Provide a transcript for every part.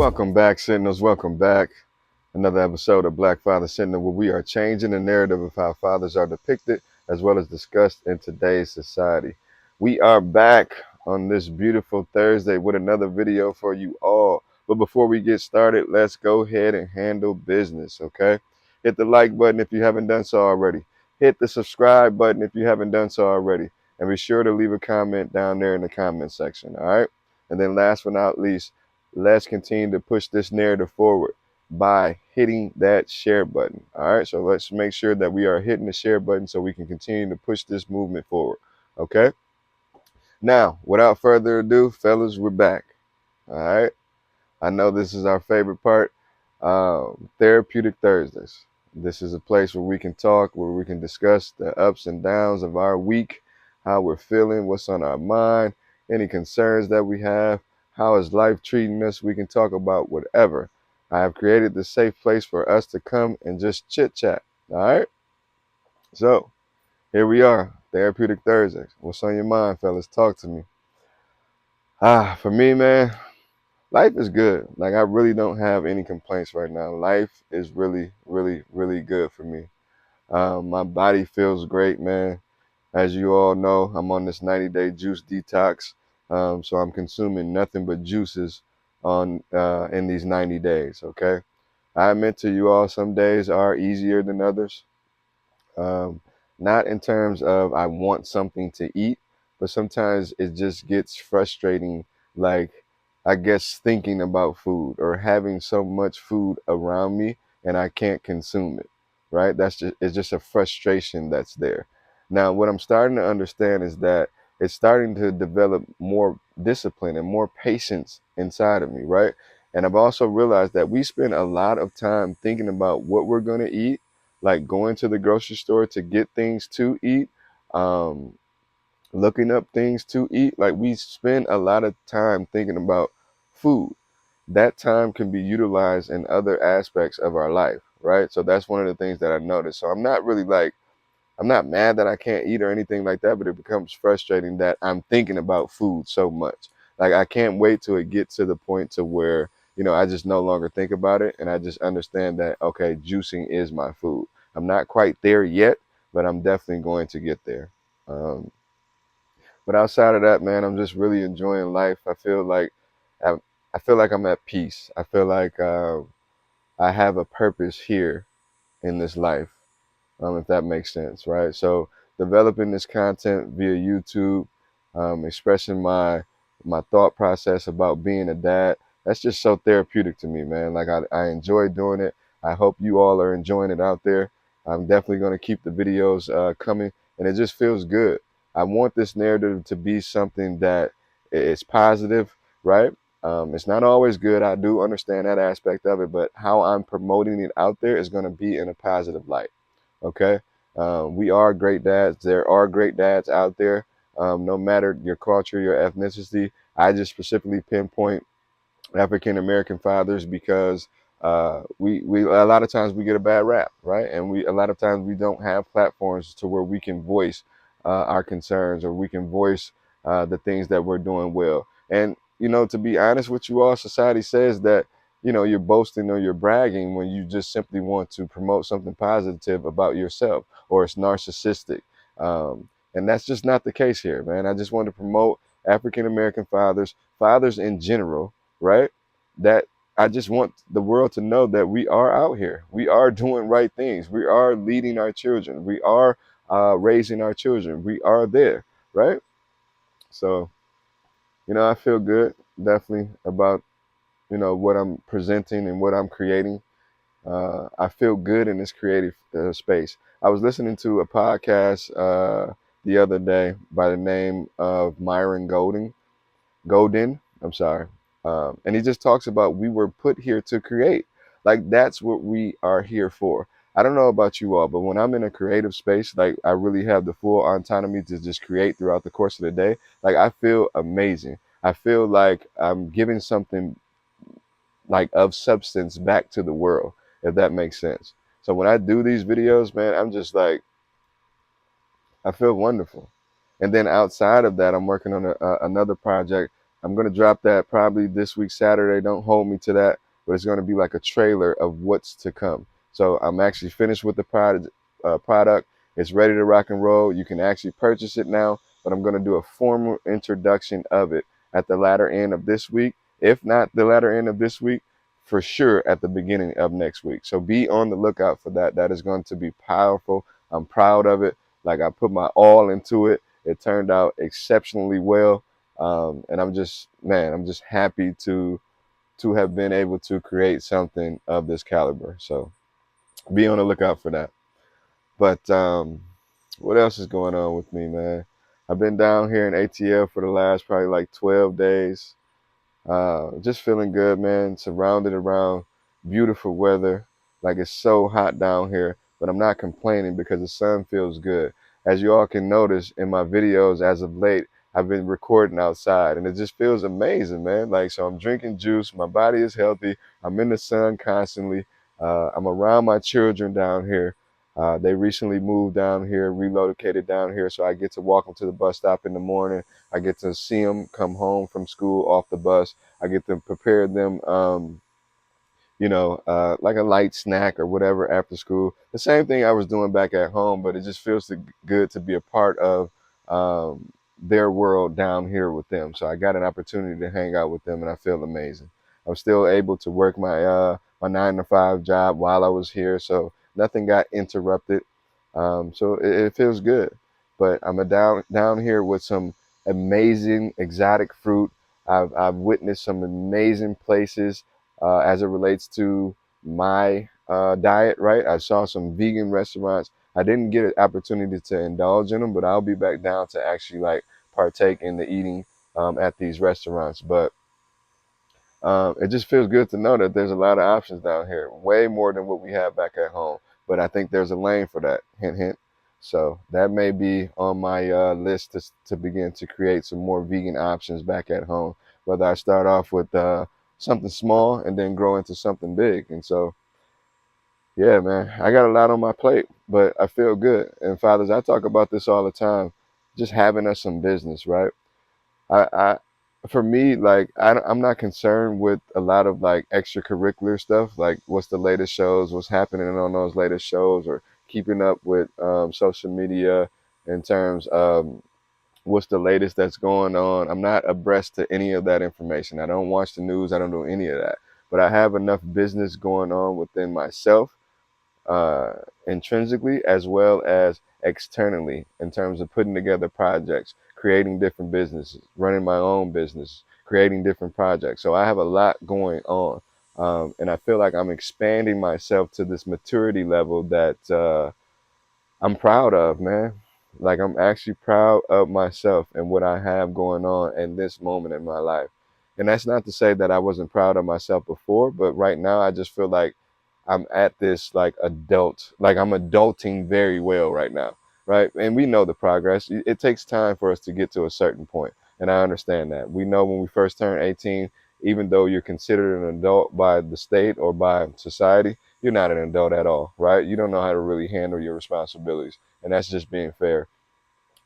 Welcome back, Sentinels. Welcome back. Another episode of Black Father Sentinel, where we are changing the narrative of how fathers are depicted as well as discussed in today's society. We are back on this beautiful Thursday with another video for you all. But before we get started, let's go ahead and handle business, okay? Hit the like button if you haven't done so already. Hit the subscribe button if you haven't done so already. And be sure to leave a comment down there in the comment section, all right? And then last but not least, let's continue to push this narrative forward by hitting that share button. All right, so let's make sure that we are hitting the share button so we can continue to push this movement forward. Okay, now without further ado, fellas, we're back. All right, I know this is our favorite part, Therapeutic Thursdays. This is a place where we can talk, where we can discuss the ups and downs of our week, how we're feeling, what's on our mind, any concerns that we have, how is life treating us. We can talk about whatever. I have created this safe place for us to come and just chit chat. All right. So here we are, Therapeutic Thursdays. What's on your mind, fellas? Talk to me. For me, man, life is good. Like, I really don't have any complaints right now. Life is really, really, really good for me. My body feels great, man. As you all know, I'm on this 90-day juice detox. So I'm consuming nothing but juices on in these 90 days, okay? I admit to you all, some days are easier than others. Um, Not in terms of I want something to eat, but sometimes it just gets frustrating, like, I guess, thinking about food or having so much food around me and I can't consume it, right? It's just a frustration that's there. Now, what I'm starting to understand is that it's starting to develop more discipline and more patience inside of me, right? And I've also realized that we spend a lot of time thinking about what we're going to eat, like going to the grocery store to get things to eat, um, looking up things to eat. Like, we spend a lot of time thinking about food. That time can be utilized in other aspects of our life, right? So that's one of the things that I noticed. So I'm not mad that I can't eat or anything like that, but it becomes frustrating that I'm thinking about food so much. Like, I can't wait till it gets to the point to where, I just no longer think about it and I just understand that, okay, juicing is my food. I'm not quite there yet, but I'm definitely going to get there. Um, but outside of that, man, I'm just really enjoying life. I, I feel like I'm at peace. I feel like I have a purpose here in this life, if that makes sense, right? So developing this content via YouTube, expressing my thought process about being a dad, that's just so therapeutic to me, man. Like, I enjoy doing it. I hope you all are enjoying it out there. I'm definitely going to keep the videos coming, and it just feels good. I want this narrative to be something that is positive, right? It's not always good. I do understand that aspect of it, but how I'm promoting it out there is going to be in a positive light. Okay. We are great dads. There are great dads out there. No matter your culture, your ethnicity. I just specifically pinpoint African American fathers because we a lot of times we get a bad rap, right? And we a lot of times we don't have platforms to where we can voice our concerns, or we can voice the things that we're doing well. And to be honest with you all, society says that you're boasting or you're bragging when you just simply want to promote something positive about yourself, or it's narcissistic. And that's just not the case here, man. I just want to promote African American fathers, fathers in general, right? That I just want the world to know that we are out here. We are doing right things. We are leading our children. We are raising our children. We are there, right? So, I feel good, definitely, about, what I'm presenting and what I'm creating. I feel good in this creative space. I was listening to a podcast the other day by the name of Myron Golden, I'm sorry. And he just talks about we were put here to create. Like, that's what we are here for. I don't know about you all, but when I'm in a creative space, like, I really have the full autonomy to just create throughout the course of the day. Like, I feel amazing. I feel like I'm giving something, like, of substance back to the world, if that makes sense. So when I do these videos, man, I'm just like, I feel wonderful. And then outside of that, I'm working on another project I'm going to drop that probably this week, Saturday. Don't hold me to that, but it's going to be like a trailer of what's to come. So I'm actually finished with the product. It's ready to rock and roll. You can actually purchase it now, but I'm going to do a formal introduction of it at the latter end of this week. If not the latter end of this week, for sure at the beginning of next week. So be on the lookout for that. That is going to be powerful. I'm proud of it. Like, I put my all into it. It turned out exceptionally well. And I'm just, man, I'm just happy to have been able to create something of this caliber. So be on the lookout for that. But what else is going on with me, man? I've been down here in ATL for the last probably like 12 days. Just feeling good, man. Surrounded around beautiful weather. Like, it's so hot down here, but I'm not complaining because the sun feels good. As you all can notice in my videos as of late, I've been recording outside and it just feels amazing, man. Like, so I'm drinking juice. My body is healthy. I'm in the sun constantly. I'm around my children down here. They recently moved down here, relocated down here, so I get to walk them to the bus stop in the morning. I get to see them come home from school off the bus. I get to prepare them, like a light snack or whatever after school. The same thing I was doing back at home, but it just feels good to be a part of their world down here with them. So I got an opportunity to hang out with them, and I feel amazing. I'm still able to work my 9 to 5 job while I was here, so nothing got interrupted. So it feels good. But I'm down here with some amazing exotic fruit. I've witnessed some amazing places as it relates to my diet, right? I saw some vegan restaurants. I didn't get an opportunity to indulge in them, but I'll be back down to actually like partake in the eating at these restaurants. But it just feels good to know that there's a lot of options down here, way more than what we have back at home. But I think there's a lane for that, hint, hint. So that may be on my list to begin to create some more vegan options back at home. Whether I start off with something small and then grow into something big. And so, yeah, man, I got a lot on my plate, but I feel good. And fathers, I talk about this all the time, just having us some business, right? I for me, like, I'm not concerned with a lot of like extracurricular stuff, like what's the latest shows, what's happening on those latest shows, or keeping up with social media in terms of what's the latest that's going on. I'm not abreast to any of that information. I don't watch the news. I don't do any of that. But I have enough business going on within myself, uh, intrinsically as well as externally, in terms of putting together projects, creating different businesses, running my own business, creating different projects. So I have a lot going on. And I feel like I'm expanding myself to this maturity level that I'm proud of, man. Like, I'm actually proud of myself and what I have going on in this moment in my life. And that's not to say that I wasn't proud of myself before, but right now I just feel like I'm at this like like I'm adulting very well right now, right? And we know the progress. It takes time for us to get to a certain point, and I understand that. We know when we first turn 18, even though you're considered an adult by the state or by society, you're not an adult at all, right? You don't know how to really handle your responsibilities, and that's just being fair.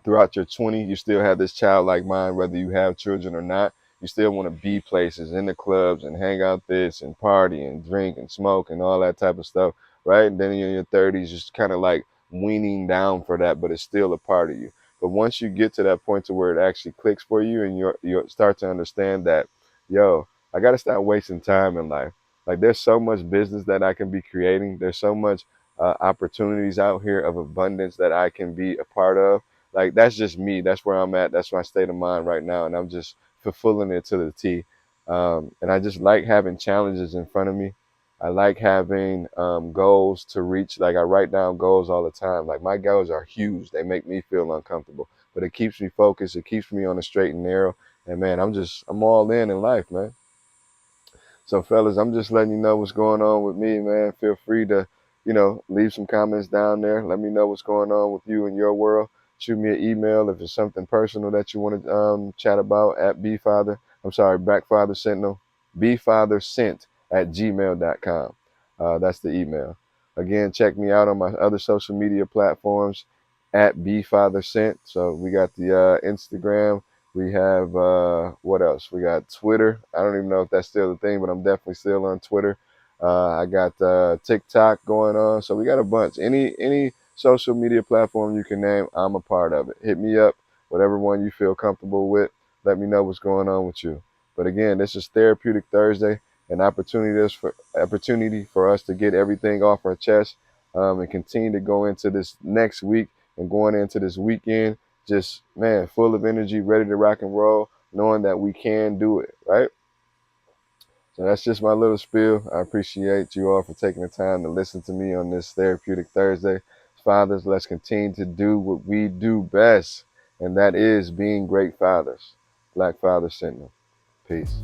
Throughout your 20, you still have this childlike mind, whether you have children or not. You still want to be places in the clubs and hang out this and party and drink and smoke and all that type of stuff, right? And then in your 30s, just kind of like weaning down for that, but it's still a part of you. But once you get to that point to where it actually clicks for you and you start to understand that, yo, I got to stop wasting time in life. Like, there's so much business that I can be creating. There's so much opportunities out here of abundance that I can be a part of. Like, that's just me. That's where I'm at. That's my state of mind right now, and I'm just fulfilling it to the T. And I just like having challenges in front of me. I like having goals to reach. Like, I write down goals all the time. Like, my goals are huge. They make me feel uncomfortable, but it keeps me focused. It keeps me on the straight and narrow. And man, I'm all in life, man. So, fellas, I'm just letting you know what's going on with me, man. Feel free to, leave some comments down there. Let me know what's going on with you in your world. Shoot me an email if it's something personal that you want to chat about at bfather. I'm sorry, Backfather Sentinel, bfathersent at gmail.com. That's the email. Again, check me out on my other social media platforms at bfathersent. So we got the Instagram, We have what else? We got Twitter. I don't even know if that's still a thing, but I'm definitely still on Twitter. I got TikTok going on, so we got a bunch. Any social media platform you can name, I'm a part of it. Hit me up, whatever one you feel comfortable with. Let me know what's going on with you. But again, this is Therapeutic Thursday, an opportunity for us to get everything off our chest, and continue to go into this next week and going into this weekend just, man, full of energy, ready to rock and roll, knowing that we can do it, right? So that's just my little spiel. I appreciate you all for taking the time to listen to me on this Therapeutic Thursday. Fathers, let's continue to do what we do best, and that is being great fathers. Black Father Sentinel. Peace.